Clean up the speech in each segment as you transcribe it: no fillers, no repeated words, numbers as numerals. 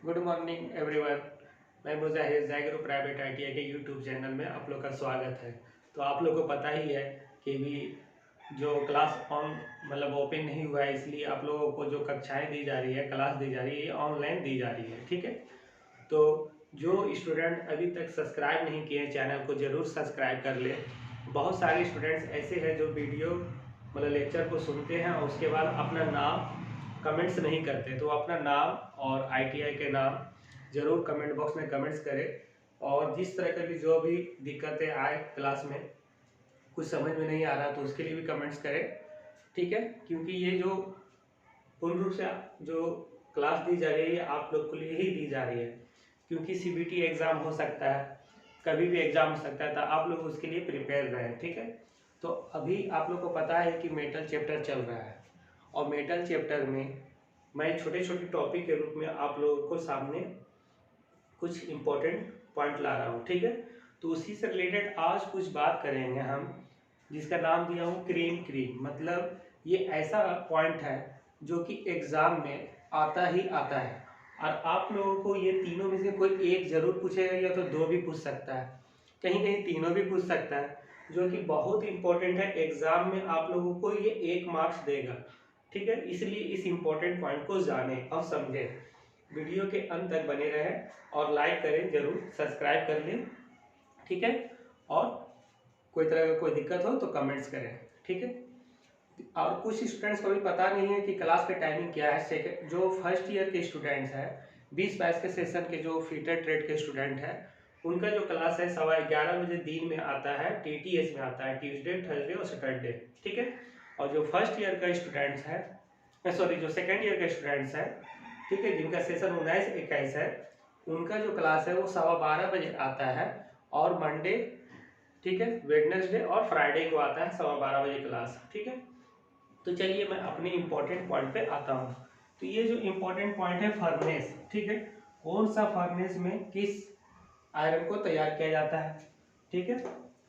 Good morning everyone. मैं मुजाहिर जैगरू private ITI के YouTube channel में आप लोग का स्वागत है। तो आप लोग को पता ही है कि भी जो क्लास ओपन नहीं हुआ है, इसलिए आप लोगों को जो कक्षाएं दी जा रही है, क्लास दी जा रही है, ये ऑनलाइन दी जा रही है। ठीक है, तो जो स्टूडेंट अभी तक सब्सक्राइब नहीं किए हैं चैनल को, ज़रूर सब्सक्राइब कर ले। बहुत सारे स्टूडेंट्स ऐसे हैं जो वीडियो लेक्चर को सुनते हैं और उसके बाद अपना नाम कमेंट्स नहीं करते। तो अपना नाम और आईटीआई के नाम ज़रूर कमेंट बॉक्स में कमेंट्स करें। और जिस तरह का भी जो भी दिक्कतें आए क्लास में, कुछ समझ में नहीं आ रहा तो उसके लिए भी कमेंट्स करें। ठीक है, क्योंकि ये जो पूर्ण रूप से जो क्लास दी जा रही है आप लोग के लिए ही दी जा रही है, क्योंकि सीबीटी एग्ज़ाम हो सकता है, कभी भी एग्ज़ाम हो सकता है, तो आप लोग उसके लिए प्रिपेयर रहें। ठीक है, तो अभी आप लोग को पता है कि मेटल चैप्टर चल रहा है और मेटल चैप्टर में मैं छोटे छोटे टॉपिक के रूप में आप लोगों को सामने कुछ इम्पोर्टेंट पॉइंट ला रहा हूँ। ठीक है, तो उसी से रिलेटेड आज कुछ बात करेंगे हम, जिसका नाम दिया हूँ क्रीम। मतलब ये ऐसा पॉइंट है जो कि एग्ज़ाम में आता ही आता है और आप लोगों को ये तीनों में से कोई एक ज़रूर पूछेगा या तो दो भी पूछ सकता है, कहीं कहीं तीनों भी पूछ सकता है, जो कि बहुत इंपॉर्टेंट है। एग्ज़ाम में आप लोगों को ये 1 मार्क्स देगा। ठीक है, इसलिए इस इम्पोर्टेंट पॉइंट को जानें और समझें। वीडियो के अंत तक बने रहें और लाइक करें, जरूर सब्सक्राइब कर लें। ठीक है, और कोई तरह का कोई दिक्कत हो तो कमेंट्स करें। ठीक है, और कुछ स्टूडेंट्स को भी पता नहीं है कि क्लास के टाइमिंग क्या है। सेकेंड जो फर्स्ट ईयर के स्टूडेंट्स हैं, 20-22 के सेशन के जो फिटर ट्रेड के स्टूडेंट हैं, उनका जो क्लास है 11:15 बजे दिन में आता है, टीटीएस में आता है, ट्यूसडे, थर्सडे और सैटरडे। ठीक है, और जो फर्स्ट ईयर का स्टूडेंट्स है, जो सेकेंड ईयर के स्टूडेंट्स हैं, ठीक है, जिनका सेशन 19-21 है, उनका जो क्लास है वो 12:15 बजे आता है और मंडे, ठीक है, वेडनेसडे और फ्राइडे को आता है 12:15 बजे क्लास। ठीक है, तो चलिए मैं अपने इम्पोर्टेंट पॉइंट पे आता हूँ। तो ये जो इम्पोर्टेंट पॉइंट है फर्नेस, ठीक है, कौन सा फर्नेस में किस आयरन को तैयार किया जाता है। ठीक है,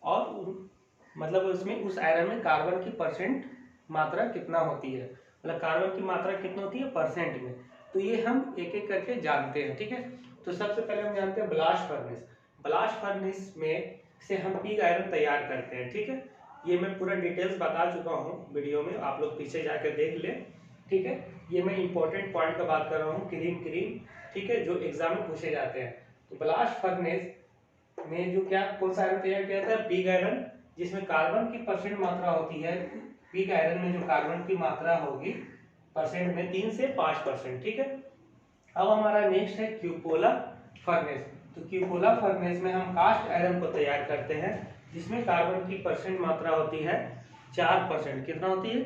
और मतलब उसमें उस आयरन में कार्बन की परसेंट मात्रा कितना होती है, मतलब कार्बन की मात्रा कितना होती है परसेंट में। तो ये हम एक एक करके जानते हैं। ठीक है, तो सबसे पहले हम जानते हैं ब्लास्ट फर्नेस। ब्लास्ट फर्नेस में से हम पिग आयरन तैयार करते हैं। ठीक है, ये मैं पूरा डिटेल्स बता चुका हूँ वीडियो में, आप लोग पीछे जाकर देख ले। ठीक है, ये मैं इंपॉर्टेंट पॉइंट का बात कर रहा हूँ, क्रीम। ठीक है, जो एग्जाम में पूछे जाते हैं। तो ब्लास्ट फर्नेस में जो क्या कौन सा आयरन तैयार किया जाता है, पिग आयरन, जिसमें कार्बन की परसेंट मात्रा होती है। पिग आयरन में जो कार्बन की मात्रा होगी परसेंट में 3 से 5%। ठीक है, अब हमारा नेक्स्ट है क्यूपोला फर्नेस। तो क्यूपोला फर्नेस में हम कास्ट आयरन को तैयार करते हैं, जिसमें कार्बन की परसेंट मात्रा होती है 4%। कितना होती है,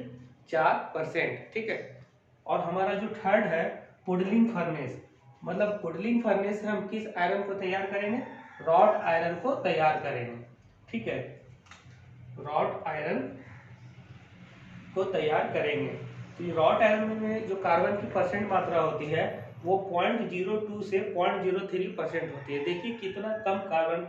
4%। ठीक है, और हमारा जो थर्ड है पुडलिंग फर्नेस। मतलब पुडलिंग फर्नेस में हम किस आयरन को तैयार करेंगे, रॉड आयरन को तैयार करेंगे। ठीक है, रॉड आयरन को तैयार करेंगे। तो ये रॉड आयरन में जो कार्बन की परसेंट मात्रा होती है वो 0.02 से 0.03% होती है। देखिए कितना कम कार्बन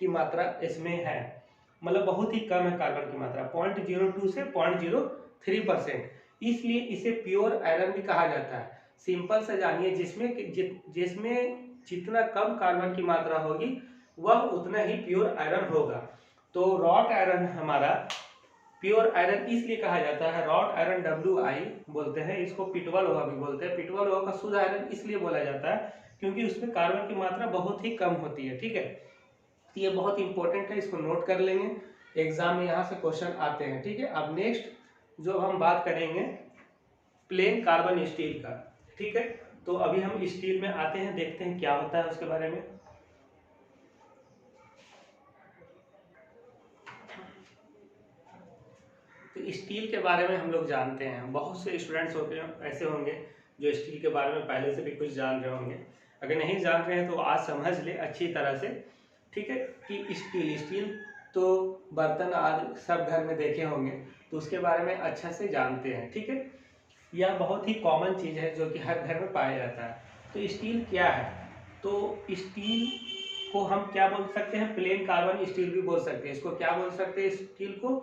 की मात्रा इसमें है, मतलब बहुत ही कम है कार्बन की मात्रा, 0.02 से 0.03%। इसलिए इसे प्योर आयरन भी कहा जाता है। सिंपल से जानिए, जिसमें जितना कम कार्बन की मात्रा होगी वह उतना ही प्योर आयरन होगा। तो रॉड आयरन हमारा प्योर आयरन इसलिए कहा जाता है, रॉड आयरन WI बोलते हैं इसको, पिटवा लोहा भी बोलते हैं। पिटवा लोहा का शुद्ध आयरन इसलिए बोला जाता है क्योंकि उसमें कार्बन की मात्रा बहुत ही कम होती है। ठीक है, तो ये बहुत इंपॉर्टेंट है, इसको नोट कर लेंगे, एग्जाम में यहाँ से क्वेश्चन आते हैं। ठीक है, अब नेक्स्ट जो हम बात करेंगे प्लेन कार्बन स्टील का। ठीक है, तो अभी हम स्टील में आते हैं, देखते हैं क्या होता है उसके बारे में। तो स्टील के बारे में हम लोग जानते हैं, बहुत से स्टूडेंट्स होते हैं ऐसे होंगे जो स्टील के बारे में पहले से भी कुछ जान रहे होंगे। अगर नहीं जान रहे हैं तो आज समझ ले अच्छी तरह से। ठीक है, कि स्टील तो बर्तन आदि सब घर में देखे होंगे, तो उसके बारे में अच्छा से जानते हैं। ठीक है, यह बहुत ही कॉमन चीज़ है जो कि हर घर में पाया जाता है। तो स्टील क्या है, तो स्टील को हम क्या बोल सकते हैं, प्लेन कार्बन स्टील भी बोल सकते हैं। इसको क्या बोल सकते हैं, स्टील को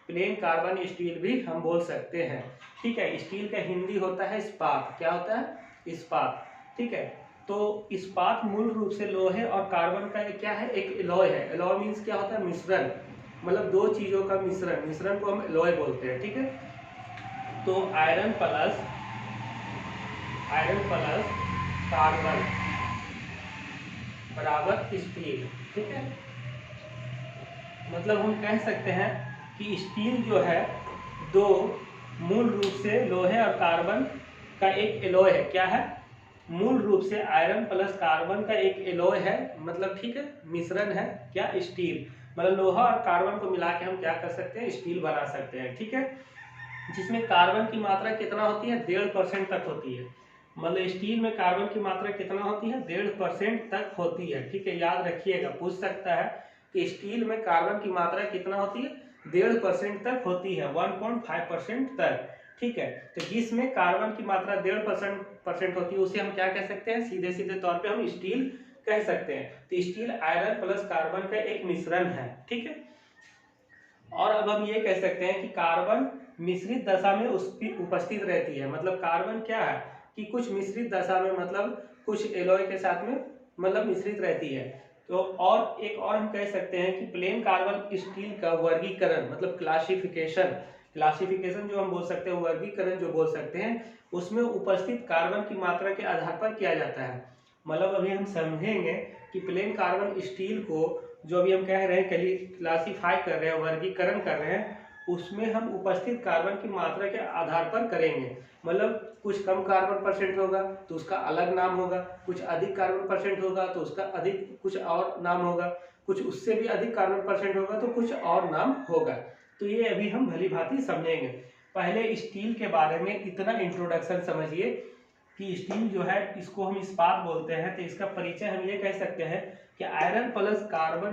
प्लेन कार्बन स्टील भी हम बोल सकते हैं। ठीक है, स्टील का हिंदी होता है इस्पात। क्या होता है, इस्पात। ठीक है, तो इस्पात मूल रूप से लोहे और कार्बन का क्या है, एक एलॉय है। एलॉय मीन्स क्या होता है, मिश्रण, मतलब दो चीजों का मिश्रण, मिश्रण को हम एलॉय बोलते हैं, ठीक है। तो आयरन प्लस कार्बन बराबर स्टील, ठीक है। मतलब हम कह सकते हैं कि स्टील जो है दो मूल रूप से लोहे और कार्बन का एक एलॉय है। क्या है, मूल रूप से आयरन प्लस कार्बन का एक एलॉय है, मतलब ठीक है, मिश्रण है क्या, स्टील। मतलब लोहा और कार्बन को मिला के हम क्या कर सकते हैं, स्टील बना सकते हैं, ठीक है। जिसमें कार्बन की मात्रा कितना होती है, 1.5% तक होती है। मतलब स्टील में कार्बन की मात्रा कितना होती है, 1.5% तक होती है, ठीक है। याद रखिएगा, पूछ सकता है कि स्टील में कार्बन की मात्रा कितना होती है, 1.5% तक होती है, 1.5% तक, ठीक है। तो जिसमें कार्बन की मात्रा 1.5% होती है उसे हम क्या कह सकते हैं, सीधे सीधे तौर पे हम स्टील कह सकते हैं। तो स्टील आयरन प्लस कार्बन का एक मिश्रण है, ठीक है। और अब हम ये कह सकते हैं कि कार्बन मिश्रित दशा में उसकी उपस्थित रहती है। मतलब कार्बन क्या है कि कुछ मिश्रित दशा में, मतलब कुछ एलॉय के साथ में मतलब मिश्रित रहती है। तो और एक और हम कह सकते हैं कि प्लेन कार्बन स्टील का वर्गीकरण, मतलब क्लासिफिकेशन जो हम बोल सकते हैं, वर्गीकरण जो बोल सकते हैं, उसमें उपस्थित कार्बन की मात्रा के आधार पर किया जाता है। मतलब अभी हम समझेंगे कि प्लेन कार्बन स्टील को जो अभी हम कह रहे हैं क्लासीफाई कर रहे हैं, वर्गीकरण कर रहे हैं, उसमें हम उपस्थित कार्बन की मात्रा के आधार पर करेंगे। मतलब कुछ कम कार्बन परसेंट होगा तो उसका अलग नाम होगा, कुछ अधिक कार्बन परसेंट होगा तो उसका अधिक कुछ और नाम होगा, कुछ उससे भी अधिक कार्बन परसेंट होगा तो कुछ और नाम होगा। तो ये अभी हम भली भांति समझेंगे। पहले स्टील के बारे में इतना इंट्रोडक्शन समझिए कि स्टील जो है इसको हम इस्पात बोलते हैं। तो इसका परिचय हम ये कह सकते हैं कि आयरन प्लस कार्बन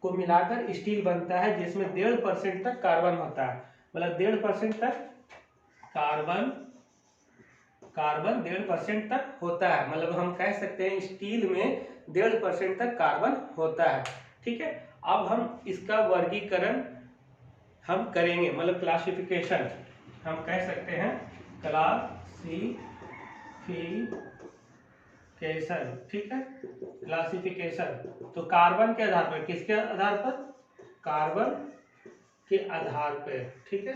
को मिलाकर स्टील बनता है, जिसमें 1.5% तक कार्बन होता है। मतलब 1.5% तक कार्बन 1.5% तक होता है। मतलब हम कह सकते हैं स्टील में 1.5% तक कार्बन होता है, ठीक है। अब हम इसका वर्गीकरण हम करेंगे, मतलब क्लासिफिकेशन हम कह सकते हैं, क्लासिफिकेशन, ठीक है। क्लासिफिकेशन तो कार्बन के आधार पर, किसके आधार पर, कार्बन के आधार पर, ठीक है।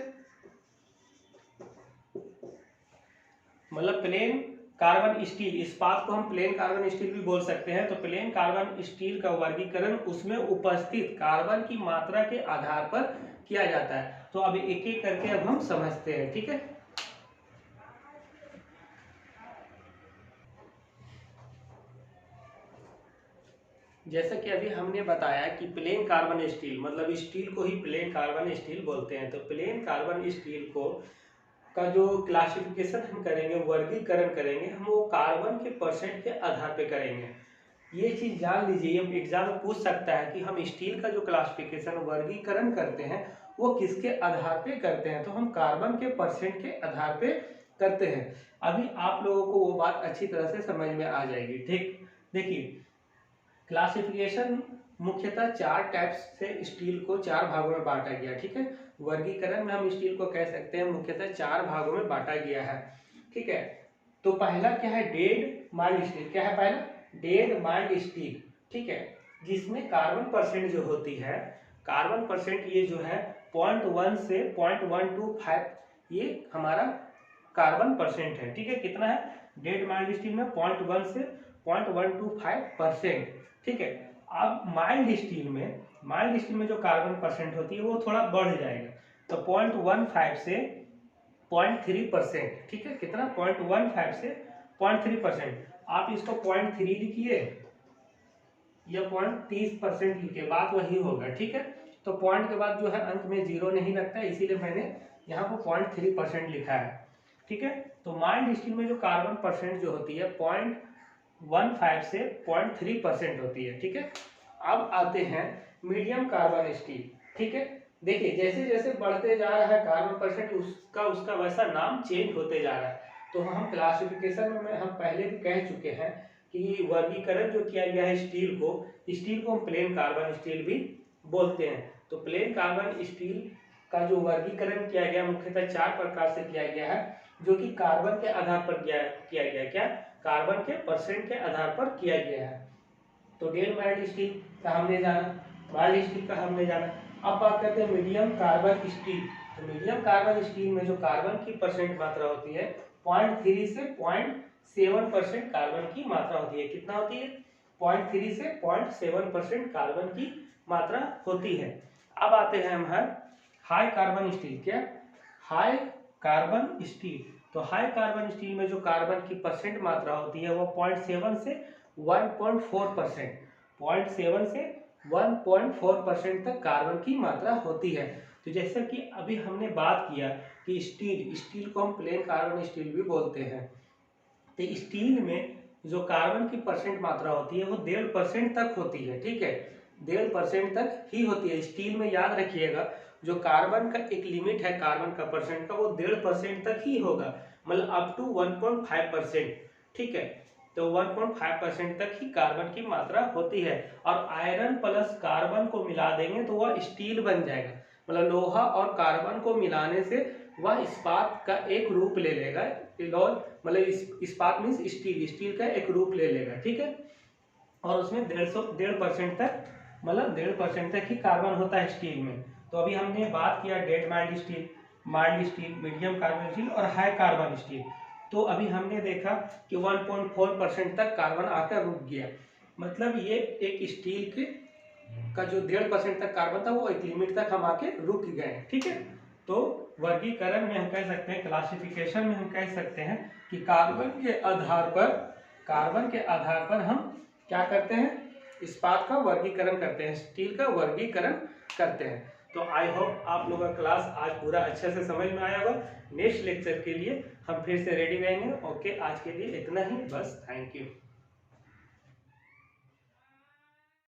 मतलब प्लेन कार्बन स्टील, इस्पात को हम प्लेन कार्बन स्टील भी बोल सकते हैं। तो प्लेन कार्बन स्टील का वर्गीकरण उसमें उपस्थित कार्बन की मात्रा के आधार पर किया जाता है। तो अब एक एक करके अब हम समझते हैं, ठीक है। जैसा कि अभी हमने बताया कि प्लेन कार्बन स्टील, मतलब स्टील को ही प्लेन कार्बन स्टील बोलते हैं। तो प्लेन कार्बन स्टील को का जो क्लासिफिकेशन हम करेंगे, वर्गीकरण करेंगे, हम वो कार्बन के परसेंट के आधार पे करेंगे। ये चीज जान लीजिए, एग्जाम में पूछ सकता है कि हम स्टील का जो क्लासिफिकेशन वर्गीकरण करते हैं वो किसके आधार पे करते हैं। तो हम कार्बन के परसेंट के आधार पे करते हैं। अभी आप लोगों को वो बात अच्छी तरह से समझ में आ जाएगी, ठीक। देखिए, क्लासिफिकेशन मुख्यतः 4 टाइप्स से स्टील को 4 भागों में बांटा गया, ठीक है। वर्गीकरण में हम स्टील को कह सकते हैं मुख्यतः 4 भागों में बांटा गया है, ठीक है। तो पहला क्या है, डेड माइल्ड स्टील। क्या है पहला, डेड माइल्ड स्टील, ठीक है। जिसमें कार्बन परसेंट जो होती है, कार्बन परसेंट ये जो है 0.1 से 0.125, ये हमारा कार्बन परसेंट है, ठीक है। कितना है, डेड माइल्ड स्टील में 0.1 से 0.125%, ठीक है। अब माइल्ड स्टील में जो कार्बन परसेंट होती है वो थोड़ा बढ़ जाएगा, तो 0.15 से 0.3%, ठीक है। कितना, 0.15 से 0.3%। आप इसको 0.3 लिखिए या 0.30% लिखिए, बात वही होगा, ठीक है। तो पॉइंट के बाद जो है अंत में जीरो नहीं लगता है, इसीलिए मैंने यहाँ पर 0.3% लिखा है, ठीक है। तो माइल्ड स्टील में जो कार्बन परसेंट जो होती है 0.15 से 0.3% होती है, ठीक है। अब आते हैं मीडियम कार्बन स्टील, ठीक है। देखिए, जैसे जैसे बढ़ते जा रहा है कार्बन परसेंट, उसका वैसा नाम चेंज होते जा रहा है। तो हम क्लासिफिकेशन में हम पहले भी कह चुके हैं कि वर्गीकरण जो किया गया है स्टील को हम प्लेन कार्बन स्टील भी बोलते हैं। तो प्लेन कार्बन स्टील का जो वर्गीकरण किया गया मुख्यतः 4 प्रकार से किया गया है। जो कि कार्बन के आधार पर किया गया, क्या कार्बन के परसेंट के आधार पर किया गया है। तो डेल माइल्ड स्टील का हमने जाना, माइल्ड स्टील का हमने जाना। अब बात करते हैं मीडियम कार्बन स्टील। तो मीडियम कार्बन स्टील में जो कार्बन की परसेंट मात्रा होती है 0.3 से 0.7% कार्बन की मात्रा होती है। कितना होती है? 0.3 से 0.7% कार्बन की मात्रा होती है। अब आते हैं हम हाई कार्बन स्टील। क्या? High carbon steel. तो हाई कार्बन स्टील में जो कार्बन की परसेंट मात्रा होती है वो 0.7 से 1.4%, 0.7 से 1.4% तक कार्बन की मात्रा होती है। तो जैसे कि अभी हमने बात किया कि स्टील को हम प्लेन कार्बन स्टील भी बोलते हैं। तो स्टील में जो कार्बन की परसेंट मात्रा होती है वो 1.5% तक होती है। ठीक है, 1.5% तक ही होती है स्टील में। याद रखिएगा, जो कार्बन का एक लिमिट है कार्बन का परसेंट का, वो 1.5% तक ही होगा, मतलब अप टू 1.5%। ठीक है, तो 1.5% तक ही कार्बन की मात्रा होती है। और आयरन प्लस कार्बन को मिला देंगे तो वह स्टील बन जाएगा, मतलब लोहा और कार्बन को मिलाने से वह इस्पात का एक रूप ले लेगा। मतलब इस्पात मीन्स स्टील का एक रूप ले लेगा। ठीक है, और उसमें 1.5% तक, मतलब 1.5% तक ही कार्बन होता है स्टील में। तो अभी हमने बात किया dead mild steel, medium carbon steel और हाई कार्बन स्टील। तो अभी हमने देखा कि 1.4% तक कार्बन आकर रुक गया, मतलब ये एक स्टील के का जो 1.5% तक कार्बन था वो एक लिमिट तक हम आके रुक गए। ठीक है, तो वर्गीकरण में हम कह सकते हैं, क्लासिफिकेशन में हम कह सकते हैं कि कार्बन के आधार पर हम क्या करते हैं, इस्पात का वर्गीकरण करते हैं, स्टील का वर्गीकरण करते हैं। तो आई होप आप लोगों का क्लास आज पूरा अच्छे से समझ में आया होगा। नेक्स्ट लेक्चर के लिए हम फिर से रेडी रहेंगे। ओके, आज के लिए इतना ही बस। Thank you.